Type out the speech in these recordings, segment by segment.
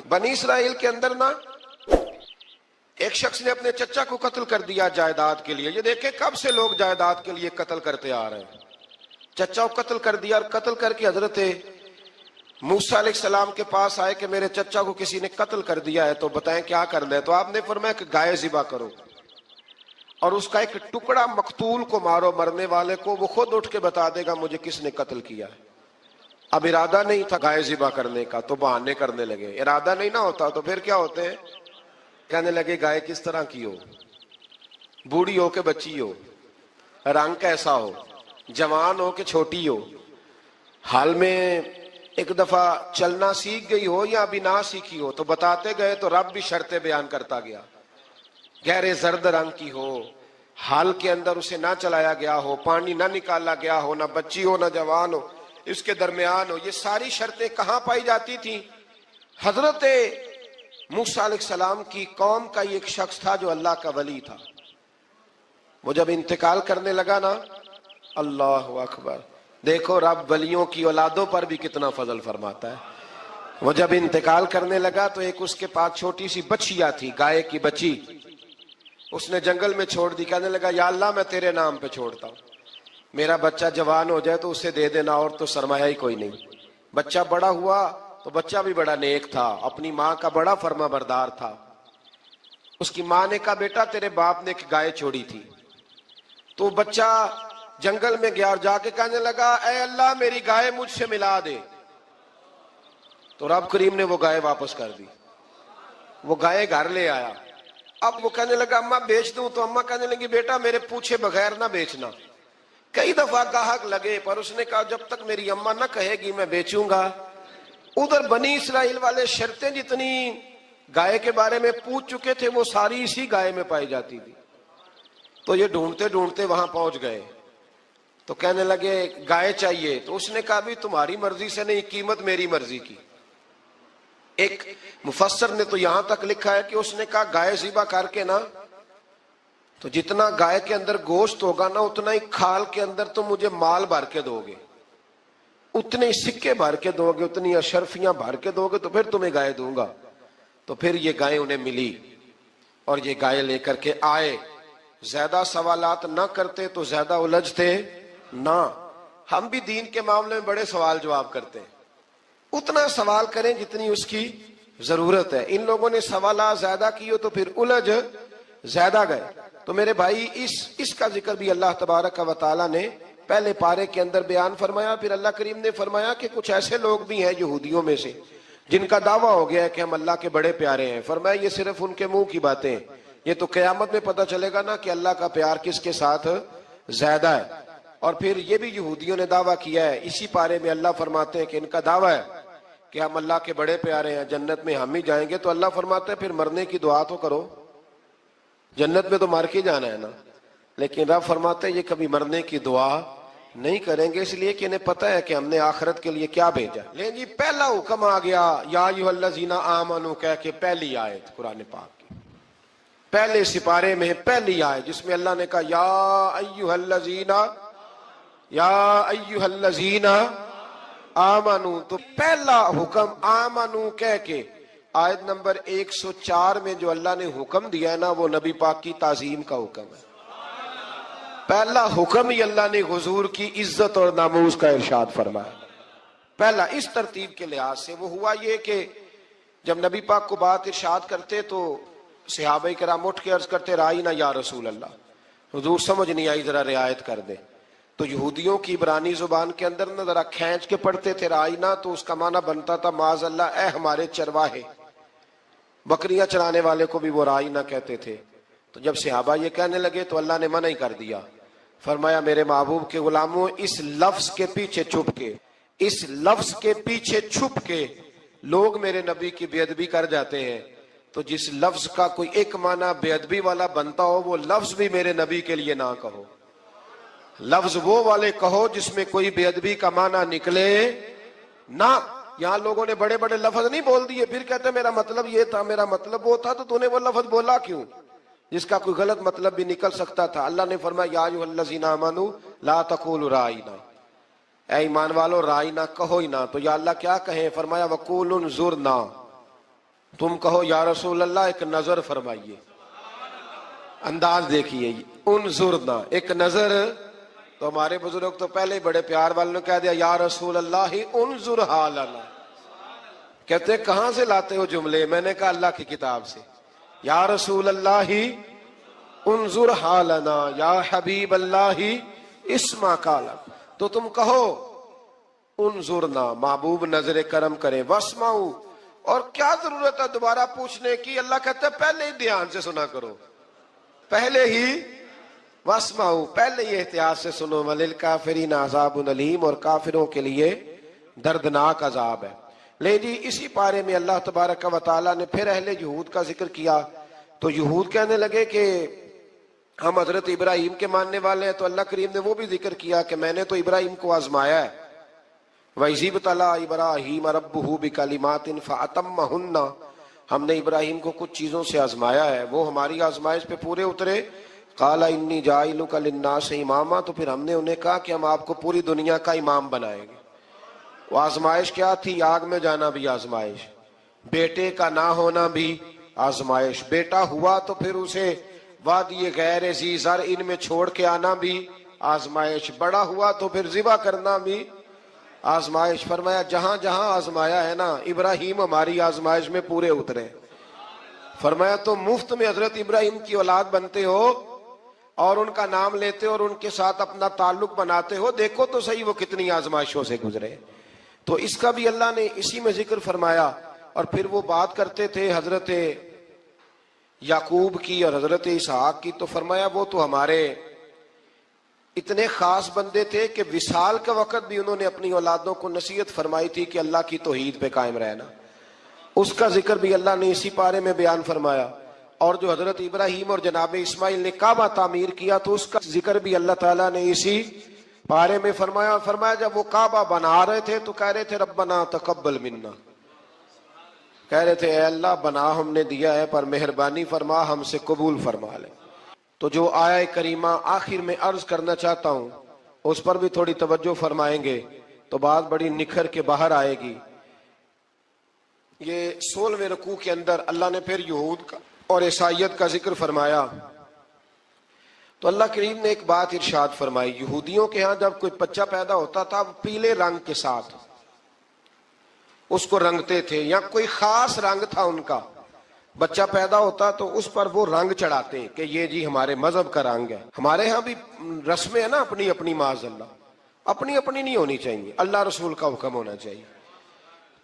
بنی اسرائیل کے اندر نا ایک شخص نے اپنے چچا کو قتل کر دیا جائیداد کے لیے. یہ دیکھیں کب سے لوگ جائیداد کے لیے قتل کرتے آ رہے ہیں. چچا کو قتل کر دیا اور قتل کر کے حضرت موسیٰ علیہ السلام کے پاس آئے کہ میرے چچا کو کسی نے قتل کر دیا ہے تو بتائیں کیا کرنا ہے. تو آپ نے فرمایا کہ گائے ذبح کرو اور اس کا ایک ٹکڑا مقتول کو مارو, مرنے والے کو, وہ خود اٹھ کے بتا دے گا مجھے کس نے قتل کیا ہے. اب ارادہ نہیں تھا گائے ذبح کرنے کا تو بہانے کرنے لگے. ارادہ نہیں نہ ہوتا تو پھر کیا ہوتے ہیں, کہنے لگے گائے کس طرح کی ہو, بوڑھی ہو کہ بچی ہو, رنگ کیسا ہو, جوان ہو کہ چھوٹی ہو, حال میں ایک دفعہ چلنا سیکھ گئی ہو یا ابھی نہ سیکھی ہو. تو بتاتے گئے تو رب بھی شرطیں بیان کرتا گیا. گہرے زرد رنگ کی ہو, حال کے اندر اسے نہ چلایا گیا ہو, پانی نہ نکالا گیا ہو, نہ بچی ہو نہ جوان ہو, اس کے درمیان ہو. یہ ساری شرطیں کہاں پائی جاتی تھیں؟ حضرت موسیٰ علیہ السلام کی قوم کا ایک شخص تھا جو اللہ کا ولی تھا. وہ جب انتقال کرنے لگا نا, اللہ اکبر, دیکھو رب ولیوں کی اولادوں پر بھی کتنا فضل فرماتا ہے. وہ جب انتقال کرنے لگا تو ایک اس کے پاس چھوٹی سی بچیا تھی, گائے کی بچی, اس نے جنگل میں چھوڑ دی. کہنے لگا یا اللہ میں تیرے نام پہ چھوڑتا ہوں, میرا بچہ جوان ہو جائے تو اسے دے دینا, اور تو سرمایہ ہی کوئی نہیں. بچہ بڑا ہوا تو بچہ بھی بڑا نیک تھا, اپنی ماں کا بڑا فرما بردار تھا. اس کی ماں نے کہا بیٹا تیرے باپ نے ایک گائے چھوڑی تھی. تو بچہ جنگل میں گیا اور جا کے کہنے لگا اے اللہ میری گائے مجھ سے ملا دے. تو رب کریم نے وہ گائے واپس کر دی. وہ گائے گھر لے آیا. اب وہ کہنے لگا اماں بیچ دوں, تو اماں کہنے لگی بیٹا میرے پوچھے بغیر نہ بیچنا. کئی دفعہ گاہک لگے پر اس نے کہا جب تک میری اماں نہ کہے گی میں بیچوں گا. ادھر بنی اسرائیل والے شرطیں جتنی گائے کے بارے میں پوچھ چکے تھے وہ ساری اسی گائے میں پائی جاتی تھی. تو یہ ڈھونڈتے ڈھونڈتے وہاں پہنچ گئے تو کہنے لگے گائے چاہیے. تو اس نے کہا بھی تمہاری مرضی سے نہیں, قیمت میری مرضی کی. ایک مفسر نے تو یہاں تک لکھا ہے کہ اس نے کہا گائے ذبح کر کے نا تو جتنا گائے کے اندر گوشت ہوگا نا اتنا ہی کھال کے اندر تو مجھے مال بھر کے دو گے, اتنے ہی سکے بھر کے دو گے, اتنی اشرفیاں بھر کے دو گے تو پھر تمہیں گائے دوں گا. تو پھر یہ گائے انہیں ملی اور یہ گائے لے کر کے آئے. زیادہ سوالات نہ کرتے تو زیادہ الجھتے نہ. ہم بھی دین کے معاملے میں بڑے سوال جواب کرتے ہیں, اتنا سوال کریں جتنی اس کی ضرورت ہے. ان لوگوں نے سوالات زیادہ کیے تو پھر الجھ زیادہ گئے. تو میرے بھائی اس کا ذکر بھی اللہ تبارک و تعالیٰ نے پہلے پارے کے اندر بیان فرمایا. پھر اللہ کریم نے فرمایا کہ کچھ ایسے لوگ بھی ہیں یہودیوں میں سے جن کا دعویٰ ہو گیا ہے کہ ہم اللہ کے بڑے پیارے ہیں. فرمایا یہ صرف ان کے منہ کی باتیں ہیں, یہ تو قیامت میں پتہ چلے گا نا کہ اللہ کا پیار کس کے ساتھ زیادہ ہے. اور پھر یہ بھی یہودیوں نے دعویٰ کیا ہے, اسی پارے میں اللہ فرماتے ہیں کہ ان کا دعویٰ ہے کہ ہم اللہ کے بڑے پیارے ہیں, جنت میں ہم ہی جائیں گے. تو اللہ فرماتے ہیں پھر مرنے کی دعا تو کرو, جنت میں تو مر کے جانا ہے نا. لیکن رب فرماتے ہیں یہ کبھی مرنے کی دعا نہیں کریں گے, اس لیے کہ انہیں پتہ ہے کہ ہم نے آخرت کے لیے کیا بھیجا. لیکن جی پہلا حکم آ گیا یا ایھا الذین آمنوا کہہ کے, پہلی آیت قرآن پاک کی پہلے سپارے میں پہلی آیت جس میں اللہ نے کہا یا ایھا الذین آمنو. تو پہلا حکم آمنو کہہ کے آیت نمبر 104 میں جو اللہ نے حکم دیا ہے نا وہ نبی پاک کی تعظیم کا حکم ہے. پہلا حکم ہی اللہ نے حضور کی عزت اور ناموس کا ارشاد فرمایا. پہلا اس ترتیب کے لحاظ سے وہ ہوا یہ کہ جب نبی پاک کو بات ارشاد کرتے تو صحابہ کرام اٹھ کے عرض کرتے رائینا یا رسول اللہ, حضور سمجھ نہیں آئی ذرا رعایت کر دے. تو یہودیوں کی عبرانی زبان کے اندر نہ ذرا کھینچ کے پڑھتے تھے رائینا, تو اس کا معنی بنتا تھا معاذ اللہ اے ہمارے چرواہے. بکریاں چرانے والے کو بھی وہ رائینا کہتے تھے. تو جب صحابہ یہ کہنے لگے تو اللہ نے منع ہی کر دیا. فرمایا میرے محبوب کے غلاموں اس لفظ کے پیچھے چھپ کے, اس لفظ کے پیچھے چھپ کے لوگ میرے نبی کی بے ادبی کر جاتے ہیں. تو جس لفظ کا کوئی ایک معنی بے ادبی والا بنتا ہو وہ لفظ بھی میرے نبی کے لیے نہ کہو. لفظ وہ والے کہو جس میں کوئی بے ادبی کا معنی نکلے نہ. یہاں لوگوں نے بڑے بڑے لفظ نہیں بول دیے پھر کہتے میرا مطلب یہ تھا میرا مطلب وہ تھا, تو نے وہ لفظ بولا کیوں جس کا کوئی غلط مطلب بھی نکل سکتا تھا. اللہ نے فرمایا یا ایھا الذین آمنوا لا تقولوا رائینا, اے ایمان والو رائینا کہو ہی نہ. تو یا اللہ کیا کہیں؟ فرمایا وقولوا انظرنا, تم کہو یا رسول اللہ ایک نظر فرمائیے. انداز دیکھیے, انظرنا, ایک نظر. تو ہمارے بزرگ تو پہلے ہی بڑے پیار والوں نے کہہ دیا یا رسول اللہ انظر حالنا. کہتے کہاں سے لاتے ہو جملے؟ میں نے کہا اللہ کی کتاب سے. یا رسول اللہ انظر حالنا یا حبیب اللہ اسما قالا. تو تم کہو انظرنا, محبوب نظر کرم کرے, واسمعوا, اور کیا ضرورت ہے دوبارہ پوچھنے کی؟ اللہ کہتا ہے پہلے ہی دھیان سے سنا کرو, پہلے ہی واسمعوا, پہلے ہی احتیاط سے سنو. وللکافرین عذاب علیم, اور کافروں کے لیے دردناک عذاب ہے. لے جی, اسی پارے میں اللہ تبارک و تعالیٰ نے پھر اہل یہود کا ذکر کیا. تو یہود کہنے لگے کہ ہم حضرت ابراہیم کے ماننے والے ہیں. تو اللہ کریم نے وہ بھی ذکر کیا کہ میں نے تو ابراہیم کو آزمایا ہے. وَإِذِ ابْتَلَىٰ إِبْرَاهِيمَ رَبُّهُ بِكَلِمَاتٍ فَأَتَمَّهُنَّ, ہم نے ابراہیم کو کچھ چیزوں سے آزمایا ہے, وہ ہماری آزمائش پہ پورے اترے. قَالَ إِنِّي جَاعِلُكَ لِلنَّاسِ إِمَامًا, تو پھر ہم نے انہیں کہا کہ ہم آپ کو پوری دنیا کا امام بنائیں گے. وہ آزمائش کیا تھی؟ آگ میں جانا بھی آزمائش, بیٹے کا نہ ہونا بھی آزمائش, بیٹا ہوا تو پھر اسے وادی غیر ذی زرع ان میں چھوڑ کے آنا بھی آزمائش, بڑا ہوا تو پھر ذبح کرنا بھی آزمائش. فرمایا جہاں جہاں آزمایا ہے نا, ابراہیم ہماری آزمائش میں پورے اترے. فرمایا تو مفت میں حضرت ابراہیم کی اولاد بنتے ہو اور ان کا نام لیتے ہو اور ان کے ساتھ اپنا تعلق بناتے ہو, دیکھو تو صحیح وہ کتنی آزمائشوں سے گزرے. تو اس کا بھی اللہ نے اسی میں ذکر فرمایا. اور پھر وہ بات کرتے تھے حضرت یعقوب کی اور حضرت اسحاق کی, تو فرمایا وہ تو ہمارے اتنے خاص بندے تھے کہ وصال کا وقت بھی انہوں نے اپنی اولادوں کو نصیحت فرمائی تھی کہ اللہ کی توحید پہ قائم رہنا. اس کا ذکر بھی اللہ نے اسی پارے میں بیان فرمایا. اور جو حضرت ابراہیم اور جناب اسماعیل نے کعبہ تعمیر کیا, تو اس کا ذکر بھی اللہ تعالیٰ نے اسی پارے میں فرمایا. فرمایا جب وہ کعبہ بنا رہے تھے تو کہہ رہے تھے ربنا تقبل منا, کہہ رہے تھے اے اللہ بنا ہم نے دیا ہے پر مہربانی فرما ہم سے قبول فرما لے. تو جو آیہ کریمہ آخر میں عرض کرنا چاہتا ہوں اس پر بھی تھوڑی توجہ فرمائیں گے تو بات بڑی نکھر کے باہر آئے گی. یہ 16ویں رکوع کے اندر اللہ نے پھر یہود کا اور عیسائیت کا ذکر فرمایا. تو اللہ کریم نے ایک بات ارشاد فرمائی, یہودیوں کے ہاں جب کوئی بچہ پیدا ہوتا تھا وہ پیلے رنگ کے ساتھ اس کو رنگتے تھے, یا کوئی خاص رنگ تھا ان کا. بچہ پیدا ہوتا تو اس پر وہ رنگ چڑھاتے کہ یہ جی ہمارے مذہب کا رنگ ہے. ہمارے ہاں بھی رسمیں ہیں نا اپنی اپنی, معاذ اللہ اپنی اپنی نہیں ہونی چاہیے, اللہ رسول کا حکم ہونا چاہیے.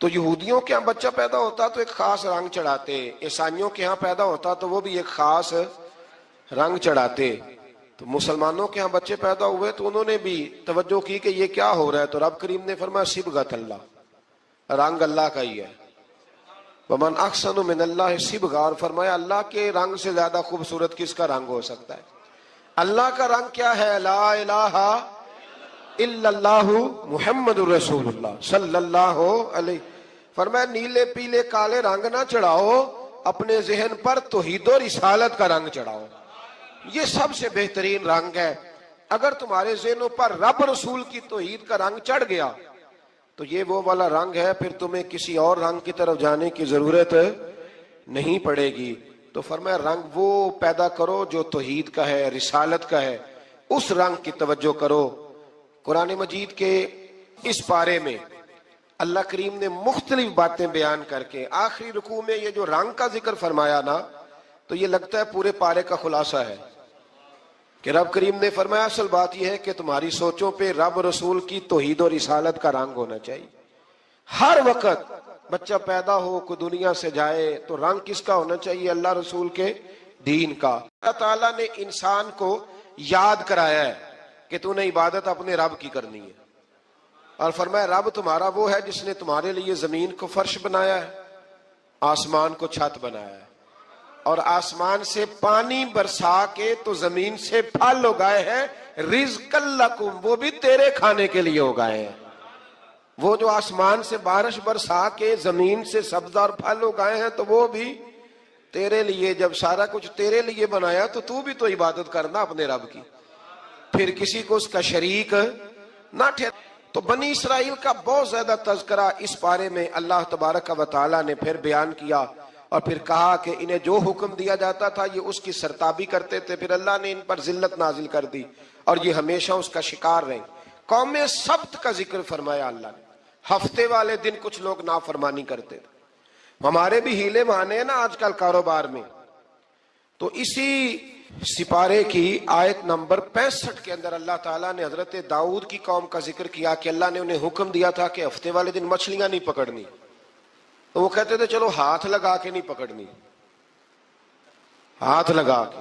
تو یہودیوں کے ہاں بچہ پیدا ہوتا تو ایک خاص رنگ چڑھاتے, عیسائیوں کے ہاں پیدا ہوتا تو وہ بھی ایک خاص رنگ چڑھاتے. تو مسلمانوں کے ہاں بچے پیدا ہوئے تو انہوں نے بھی توجہ کی کہ یہ کیا ہو رہا ہے. تو رب کریم نے فرمایا صبغۃ اللہ, رنگ اللہ کا ہی ہے. ومن احسن من اللہ صبغہ, اور فرمایا اللہ کے رنگ سے زیادہ خوبصورت کس کا رنگ ہو سکتا ہے. اللہ کا رنگ کیا ہے؟ لا الہ الا اللہ محمد الرسول اللہ صلی اللہ علیہ. فرمایا نیلے پیلے کالے رنگ نہ چڑھاؤ, اپنے ذہن پر توحید و رسالت کا رنگ چڑھاؤ. یہ سب سے بہترین رنگ ہے. اگر تمہارے ذہنوں پر رب رسول کی توحید کا رنگ چڑھ گیا تو یہ وہ والا رنگ ہے, پھر تمہیں کسی اور رنگ کی طرف جانے کی ضرورت نہیں پڑے گی. تو فرمایا رنگ وہ پیدا کرو جو توحید کا ہے, رسالت کا ہے, اس رنگ کی توجہ کرو. قرآن مجید کے اس پارے میں اللہ کریم نے مختلف باتیں بیان کر کے آخری رکوع میں یہ جو رنگ کا ذکر فرمایا نا, تو یہ لگتا ہے پورے پارے کا خلاصہ ہے کہ رب کریم نے فرمایا اصل بات یہ ہے کہ تمہاری سوچوں پہ رب رسول کی توحید و رسالت کا رنگ ہونا چاہیے. ہر وقت بچہ پیدا ہو, کوئی دنیا سے جائے, تو رنگ کس کا ہونا چاہیے؟ اللہ رسول کے دین کا. اللہ تعالیٰ نے انسان کو یاد کرایا ہے کہ تو نے عبادت اپنے رب کی کرنی ہے, اور فرمایا رب تمہارا وہ ہے جس نے تمہارے لیے زمین کو فرش بنایا ہے, آسمان کو چھت بنایا ہے, اور آسمان سے پانی برسا کے تو زمین سے پھل اگائے ہیں, رزق لکم, وہ بھی تیرے کھانے کے لیے اگائے ہیں. وہ جو آسمان سے بارش برسا کے زمین سے سبز اور پھل اگائے ہیں تو وہ بھی تیرے لیے. جب سارا کچھ تیرے لیے بنایا تو بھی تو عبادت کرنا اپنے رب کی, پھر کسی کو اس کا شریک نہ ٹھہر. تو بنی اسرائیل کا بہت زیادہ تذکرہ اس پارے میں اللہ تبارک و تعالیٰ نے پھر بیان کیا. اور پھر کہا کہ انہیں جو حکم دیا جاتا تھا یہ اس کی سرتابی کرتے تھے، پھر اللہ نے ان پر ذلت نازل کر دی اور یہ ہمیشہ اس کا شکار رہے۔ قوم سبت کا ذکر فرمایا اللہ نے، ہفتے والے دن کچھ لوگ نافرمانی کرتے تھے۔ ہمارے بھی ہیلے بہانے ہیں نا آج کل کاروبار میں، تو اسی سپارے کی آیت نمبر 65 کے اندر اللہ تعالیٰ نے حضرت داؤد کی قوم کا ذکر کیا کہ اللہ نے انہیں حکم دیا تھا کہ ہفتے والے دن مچھلیاں نہیں پکڑنی، تو وہ کہتے تھے چلو ہاتھ لگا کے نہیں پکڑنی، ہاتھ لگا کے۔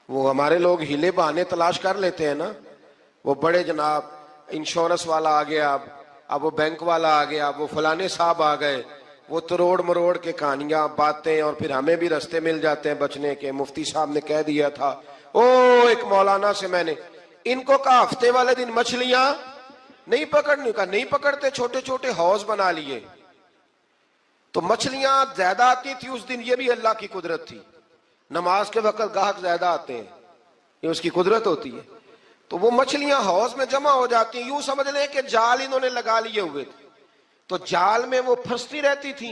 وہ ہمارے لوگ ہیلے بہانے تلاش کر لیتے ہیں نا، وہ بڑے جناب انشورنس والا آ گیا، اب وہ بینک والا آ گیا، وہ فلانے صاحب آ گئے، وہ تروڑ مروڑ کے کہانیاں باتیں، اور پھر ہمیں بھی رستے مل جاتے ہیں بچنے کے۔ مفتی صاحب نے کہہ دیا تھا، ایک مولانا سے میں نے ان کو کہا ہفتے والے دن مچھلیاں نہیں پکڑنی، کہا نہیں پکڑتے، چھوٹے چھوٹے حوض بنا لیے تو مچھلیاں زیادہ آتی تھی اس دن۔ یہ بھی اللہ کی قدرت تھی، نماز کے وقت گاہک زیادہ آتے ہیں، یہ اس کی قدرت ہوتی ہے، تو وہ مچھلیاں حوض میں جمع ہو جاتی ہیں۔ یوں سمجھ لیں کہ جال انہوں نے لگا لیے ہوئے تھے، تو جال میں وہ پھنستی رہتی تھی،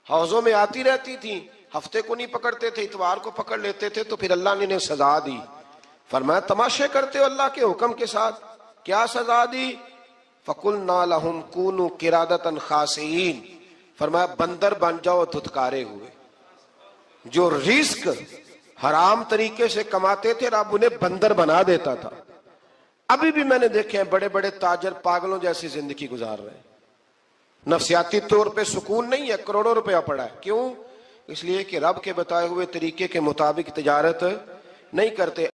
حوضوں میں آتی رہتی تھی۔ ہفتے کو نہیں پکڑتے تھے، اتوار کو پکڑ لیتے تھے، تو پھر اللہ نے انہیں سزا دی۔ فرمایا تماشے کرتے ہو اللہ کے حکم کے ساتھ، کیا سزا دی؟ فَقُلْنَا لَهُمْ كُونُوا قِرَادَةً خَاسِئِينَ، فرمایا بندر بن جاؤ دھتکارے ہوئے۔ جو رزق حرام طریقے سے کماتے تھے رب انہیں بندر بنا دیتا تھا۔ ابھی بھی میں نے دیکھے ہیں بڑے بڑے تاجر پاگلوں جیسی زندگی گزار رہے ہیں، نفسیاتی طور پہ سکون نہیں ہے، کروڑوں روپیہ پڑا ہے۔ کیوں؟ اس لیے کہ رب کے بتائے ہوئے طریقے کے مطابق تجارت نہیں کرتے۔